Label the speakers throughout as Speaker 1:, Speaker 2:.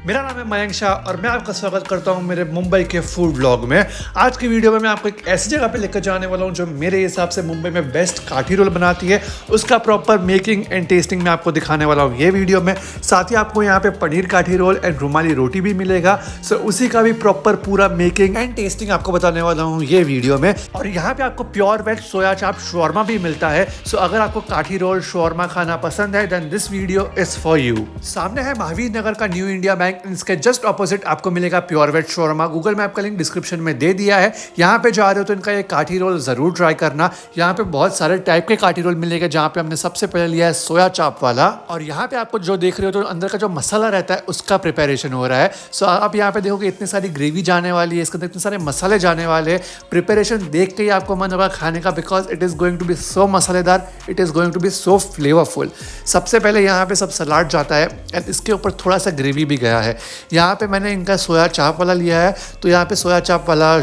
Speaker 1: मेरा नाम है मयंक शाह और मैं आपका स्वागत करता हूं मेरे मुंबई के फूड व्लॉग में। आज की वीडियो में मैं आपको एक ऐसी जगह पे लेकर जाने वाला हूं जो मेरे हिसाब से मुंबई में बेस्ट काठी रोल बनाती है। उसका प्रॉपर मेकिंग एंड टेस्टिंग मैं आपको दिखाने वाला हूं ये वीडियो में। साथ ही आपको यहां पे पनीर काठी रोल एंड रुमाली रोटी भी मिलेगा। सो उसी का भी प्रॉपर पूरा मेकिंग एंड टेस्टिंग आपको बताने वाला हूँ ये वीडियो में। और यहाँ पे आपको प्योर वेज सोया चाप शॉर्मा भी मिलता है। सो अगर आपको काठी रोल शॉर्मा खाना पसंद है then this video is for you. सामने है महावीर नगर का न्यू इंडिया बैंक, इसके जस्ट ऑपोजिट आपको मिलेगा pure veg shawarma. Google map का लिंक डिस्क्रिप्शन में दे दिया है। यहाँ पे जा रहे हो तो इनका ये काठी रोल जरूर ट्राई करना। यहाँ पे बहुत सारे टाइप के काठी रोल मिलेगा, जहाँ पे हमने सबसे पहले लिया है सोया चाप वाला। और यहाँ पे आपको जो देख रहे हो तो अंदर का जो मसाला रहता है उसका प्रिपरेशन हो रहा है। सो आप यहाँ पे देखोगे इतनी सारी ग्रेवी जाने वाली है, इसके अंदर इतने सारे मसाले जाने वाले हैं। प्रिपरेशन देख के ही आपको मन होगा खाने का, because it is going to be so मसालेदार, it is going to be so flavourful. सबसे पहले यहाँ पे सब सलाद जाता है एंड इसके ऊपर थोड़ा सा ग्रेवी भी गया है। यहाँ पे मैंने इनका सोया चाप वाला लिया है, तो यहाँ पे सोया चाप वाला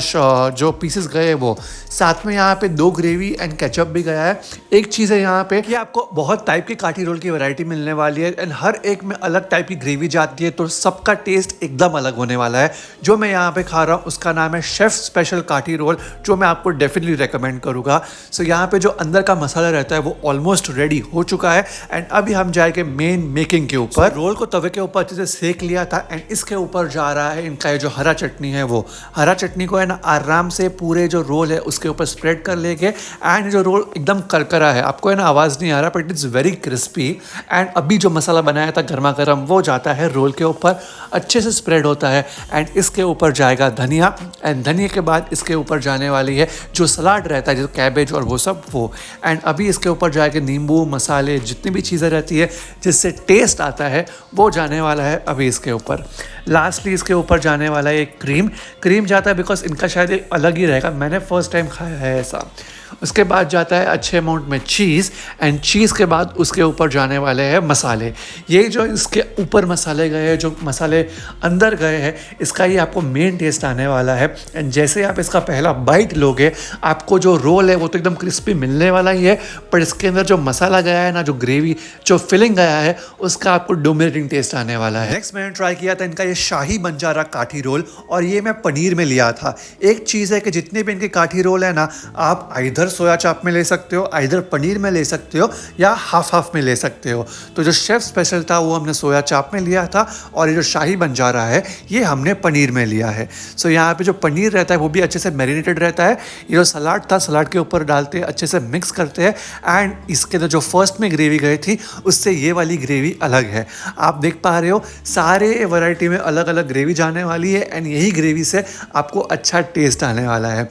Speaker 1: जो पीसेस गए वो, साथ में यहाँ पे 2 ग्रेवी एंड केचप भी गया है। एक चीज़ है यहाँ पे कि आपको बहुत टाइप की काठी रोल की वैरायटी मिलने वाली है एंड हर एक में अलग टाइप की ग्रेवी जाती है, तो सबका टेस्ट एकदम अलग होने वाला है। जो मैं यहाँ पे खा रहा हूँ उसका नाम है शेफ स्पेशल काठी रोल, जो मैं आपको डेफिनेटली रेकमेंड करूँगा। सो यहाँ पे जो अंदर का मसाला रहता है वो ऑलमोस्ट रेडी हो चुका है एंड अभी हम जाएंगे मेन मेकिंग के ऊपर। रोल को तवे के ऊपर अच्छे से सेक लिया था एंड इसके ऊपर जा रहा है इनका ये जो हरा चटनी है वो। हरा चटनी को है ना आराम से पूरे जो रोल है उसके ऊपर स्प्रेड कर लेंगे एंड जो रोल एकदम करकरा है, आपको है ना आवाज़ नहीं आ रहा, but it's very crispy. And अभी जो मसाला बनाया था गर्मा गर्म वो जाता है रोल के ऊपर, अच्छे से स्प्रेड होता है एंड इसके ऊपर जाएगा धनिया एंड धनिया के बाद इसके ऊपर जाने वाली है जो सलाद रहता है, जो कैबेज और वो सब वो। एंड अभी इसके ऊपर जाएगा नींबू मसाले जितनी भी चीज़ें रहती है जिससे टेस्ट आता है वो जाने वाला है अभी इसके ऊपर। लास्टली इसके ऊपर जाने वाला है एक क्रीम जाता है, बिकॉज इनका शायद एक अलग ही रहेगा, मैंने फर्स्ट टाइम खाया है ऐसा। उसके बाद जाता है अच्छे अमाउंट में चीज़ एंड चीज़ के बाद उसके ऊपर जाने वाले हैं मसाले। ये जो इसके ऊपर मसाले गए हैं, जो मसाले अंदर गए हैं, इसका ही आपको मेन टेस्ट आने वाला है। एंड जैसे आप इसका पहला बाइट लोगे आपको जो रोल है वो तो एकदम क्रिस्पी मिलने वाला ही है, पर इसके अंदर जो मसाला गया है ना, जो ग्रेवी जो फिलिंग गया है, उसका आपको डोमिनेटिंग टेस्ट आने वाला है। नेक्स्ट मैंने ट्राई किया था इनका ये शाही बंजारा काठी रोल, और ये मैं पनीर में लिया था। एक चीज़ है कि जितने भी इनके काठी रोल है ना, आप इधर सोया चाप में ले सकते हो, इधर पनीर में ले सकते हो, या हाफ हाफ में ले सकते हो। तो जो शेफ स्पेशल था वो हमने सोया चाप में लिया था, और ये जो शाही बंजारा है ये हमने पनीर में लिया है। सो यहाँ पे जो पनीर रहता है वो भी अच्छे से मैरिनेटेड रहता है। ये जो सलाद था, सलाद के ऊपर डालते हैं, अच्छे से मिक्स करते हैं एंड इसके अंदर जो फर्स्ट में ग्रेवी गई थी उससे ये वाली ग्रेवी अलग है। आप देख पा रहे हो सारे वैरायटी में अलग अलग ग्रेवी जाने वाली है एंड यही ग्रेवी से आपको अच्छा टेस्ट आने वाला है।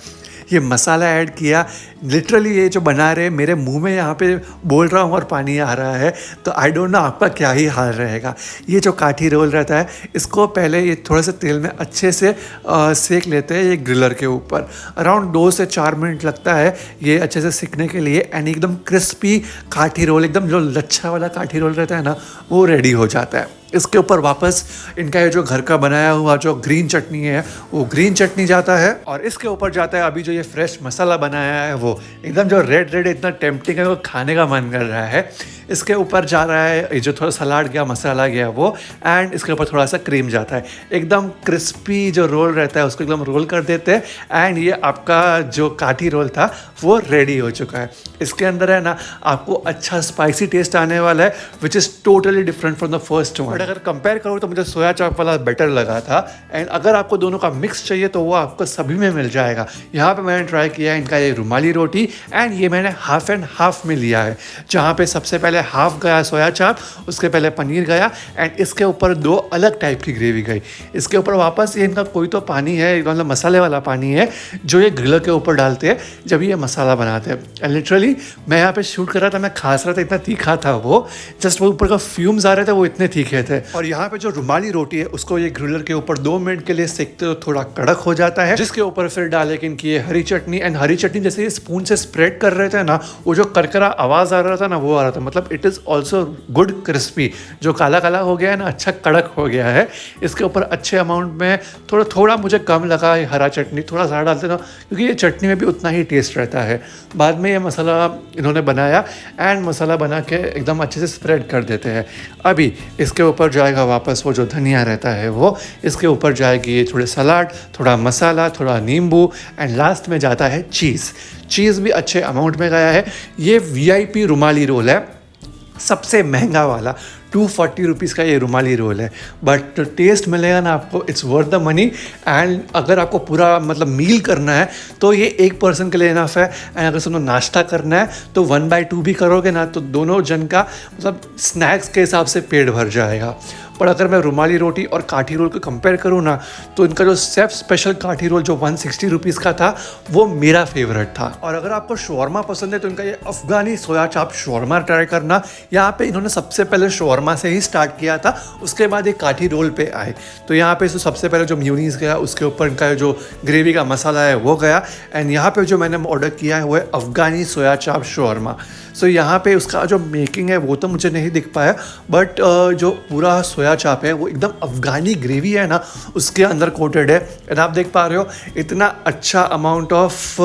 Speaker 1: ये मसाला ऐड किया, लिटरली ये जो बना रहे मेरे मुंह में यहाँ पे बोल रहा हूँ और पानी आ रहा है, तो आई डोंट नो आपका क्या ही हाल रहेगा। ये जो काठी रोल रहता है इसको पहले ये थोड़े से तेल में अच्छे से सेक लेते हैं ये ग्रिलर के ऊपर। अराउंड 2 से 4 मिनट लगता है ये अच्छे से सीखने के लिए एंड एकदम क्रिस्पी काठी रोल, एकदम जो लच्छा वाला काठी रोल रहता है ना, वो रेडी हो जाता है। इसके ऊपर वापस इनका ये जो घर का बनाया हुआ जो ग्रीन चटनी है वो ग्रीन चटनी जाता है, और इसके ऊपर जाता है अभी जो ये फ्रेश मसाला बनाया है वो एकदम जो रेड रेड इतना टेम्पटिंग है, वो खाने का मन कर रहा है। इसके ऊपर जा रहा है ये जो थोड़ा सलाद गया, मसाला गया वो, एंड इसके ऊपर थोड़ा सा क्रीम जाता है। एकदम क्रिस्पी जो रोल रहता है उसको एकदम रोल कर देते हैं एंड ये आपका जो काठी रोल था वो रेडी हो चुका है। इसके अंदर है ना आपको अच्छा स्पाइसी टेस्ट आने वाला है, which is totally different from the first one. But अगर कंपेयर करूँ तो मुझे सोया चाप वाला बेटर लगा था, एंड अगर आपको दोनों का मिक्स चाहिए तो वो आपको सभी में मिल जाएगा। यहाँ पे मैंने ट्राई किया है इनका ये रुमाली रोटी एंड ये मैंने हाफ एंड हाफ में लिया है, जहाँ पे सबसे पहले हाफ गया सोया चाप, उसके पहले पनीर गया एंड इसके ऊपर 2 अलग टाइप की ग्रेवी गई। इसके ऊपर वापस ये इनका कोई तो पानी है, मतलब मसाले वाला पानी है, जो ये ग्रिलर के ऊपर डालते हैं जब ये मसाला बनाते हैं। एंड लिटरली मैं यहाँ पे शूट कर रहा था, मैं खास रहा था, इतना तीखा था वो, जस्ट वो ऊपर का फ्यूम्स आ रहे थे वो इतने तीखे थे। और यहाँ पे जो रुमाली रोटी है उसको ये ग्रिलर के ऊपर 2 मिनट के लिए सेकते तो थोड़ा कड़क हो जाता है, जिसके ऊपर फिर डाले कि इनकी ये हरी चटनी, एंड हरी चटनी जैसे ये स्पून से स्प्रेड कर रहे थे ना, वो जो करकरा आवाज़ आ रहा था ना वो आ रहा था, मतलब but it is also good crispy. जो काला काला हो गया है ना, अच्छा कड़क हो गया है। इसके ऊपर अच्छे अमाउंट में थोड़ा मुझे कम लगा है हरा चटनी, थोड़ा ज़्यादा डालते ना, क्योंकि ये चटनी में भी उतना ही टेस्ट रहता है। बाद में ये मसाला इन्होंने बनाया एंड मसाला बना के एकदम अच्छे से स्प्रेड कर देते हैं। अभी इसके ऊपर जाएगा वापस वो जो धनिया रहता है वो, इसके ऊपर जाएगी थोड़े सलाद, थोड़ा मसाला, थोड़ा नींबू एंड लास्ट में जाता है चीज़। चीज़ भी अच्छे अमाउंट में गया है। ये VIP रुमाली रोल है, सबसे महंगा वाला 240 रुपीज़ का ये रुमाली रोल है, बट टेस्ट मिलेगा ना आपको, it's worth the money. And अगर आपको पूरा मतलब मील करना है तो ये एक पर्सन के लिए इनफ है। एंड अगर सुनो नाश्ता करना है तो 1/2 भी करोगे ना तो दोनों जन का मतलब स्नैक्स के हिसाब से पेट भर जाएगा। पर अगर मैं रुमाली रोटी और काठी रोल को कंपेयर करूँ ना, तो इनका जो शेफ स्पेशल काठी रोल जो 160 रुपीज़ का था वो मेरा फेवरेट था। और अगर आपको शौरमा पसंद है तो इनका ये अफगानी सोया चाप शौरमा ट्राई करना। यहाँ पे इन्होंने सबसे पहले शौरमा से ही स्टार्ट किया था, उसके बाद ये काठी रोल पे आए। तो यहाँ पे सबसे पहले जो म्यूनीस गया, उसके ऊपर इनका जो ग्रेवी का मसाला है वो गया। एंड यहाँ पे जो मैंने ऑर्डर किया है वो है अफगानी सोया चाप शौरमा। सो यहाँ पे उसका जो मेकिंग है वो तो मुझे नहीं दिख पाया, बट जो पूरा सोया चाप है वो एकदम अफगानी ग्रेवी है ना उसके अंदर कोटेड है। एंड आप देख पा रहे हो इतना अच्छा अमाउंट ऑफ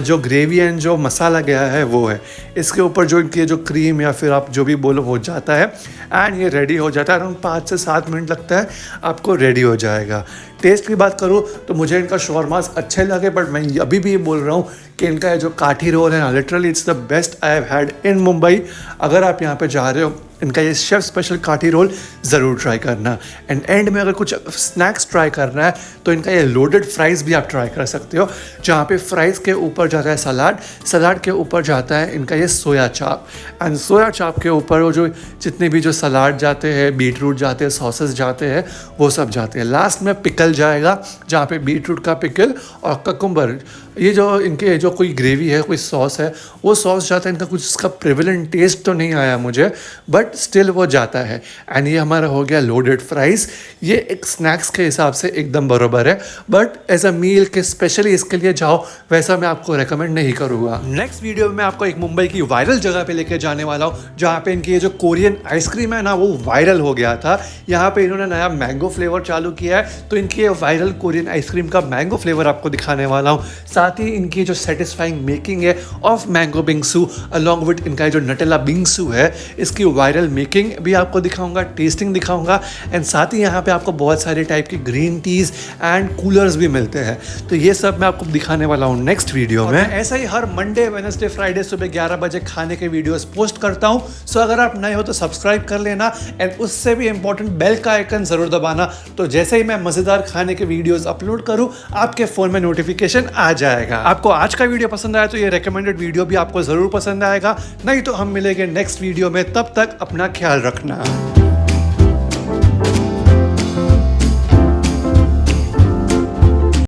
Speaker 1: जो ग्रेवी एंड जो मसाला गया है वो है। इसके ऊपर जो इनकी जो क्रीम या फिर आप जो भी बोलो हो जाता है एंड ये रेडी हो जाता है। अराउंड 5 से 7 मिनट लगता है आपको रेडी हो जाएगा। टेस्ट की बात करूँ तो मुझे इनका शौरमास अच्छे लगे, बट मैं अभी भी ये बोल रहा हूँ कि इनका जो काठी रोल है ना, literally it's the best I have had in Mumbai. अगर आप यहाँ पे जा रहे हो इनका ये शेफ स्पेशल काठी रोल ज़रूर ट्राई करना। एंड में अगर कुछ स्नैक्स ट्राई करना है तो इनका ये लोडेड फ्राइज़ भी आप ट्राई कर सकते हो, जहाँ पे फ्राइज़ के ऊपर जाता है सलाद, सलाद के ऊपर जाता है इनका ये सोया चाप। एंड सोया चाप के ऊपर वो जो जितने भी जो सलाद जाते हैं, बीट रूट जाते हैं, सॉसेस जाते हैं, वो सब जाते हैं। लास्ट में पिकल जाएगा, जहाँ पे बीट रूट का पिकल और ककुम्बर, ये जो इनके जो कोई ग्रेवी है, कोई सॉस है, वो सॉस जाता है। इनका कुछ इसका प्रिविलेंट टेस्ट तो नहीं आया मुझे, बट स्टिल वो जाता है। एंड ये हमारा हो गया लोडेड फ्राइज़। ये एक स्नैक्स के हिसाब से एकदम बराबर है, बट एज अ मील के स्पेशली इसके लिए जाओ वैसा मैं आपको रेकमेंड नहीं करूँगा। नेक्स्ट वीडियो में मैं आपको एक मुंबई की वायरल जगह पे लेके जाने वाला हूँ, जहाँ पे इनकी ये जो कोरियन आइसक्रीम है ना वो वायरल हो गया था। यहाँ पे इन्होंने नया मैंगो फ्लेवर चालू किया है, तो इनकी ये वायरल कोरियन आइसक्रीम का मैंगो फ्लेवर आपको दिखाने वाला हूँ। साथ ही इनकी जो सेटिस्फाइंग मेकिंग है ऑफ मैंगो बिंगसू अलॉन्ग विद इनका जो नटेला बिंगसू है, इसकी वायरल मेकिंग भी आपको दिखाऊंगा, टेस्टिंग दिखाऊंगा। एंड साथ ही यहाँ पे आपको बहुत सारे टाइप की ग्रीन टीज एंड कूलर्स भी मिलते हैं, तो ये सब मैं आपको दिखाने वाला हूँ नेक्स्ट वीडियो में। ऐसा ही हर मंडे, वेडनेसडे, फ्राइडे सुबह 11 बजे खाने के वीडियोस पोस्ट करता हूँ। सो अगर आप नए हो तो सब्सक्राइब कर लेना एंड उससे भी इंपॉर्टेंट बेल का आइकन जरूर दबाना, तो जैसे ही मैं मजेदार खाने के वीडियोस अपलोड करूँ आपके फोन में नोटिफिकेशन आ जाएगा। आपको आज का वीडियो पसंद आया तो ये रेकमेंडेड वीडियो भी आपको जरूर पसंद आएगा। नहीं तो हम मिलेंगे नेक्स्ट वीडियो में, तब तक अपना ख्याल रखना।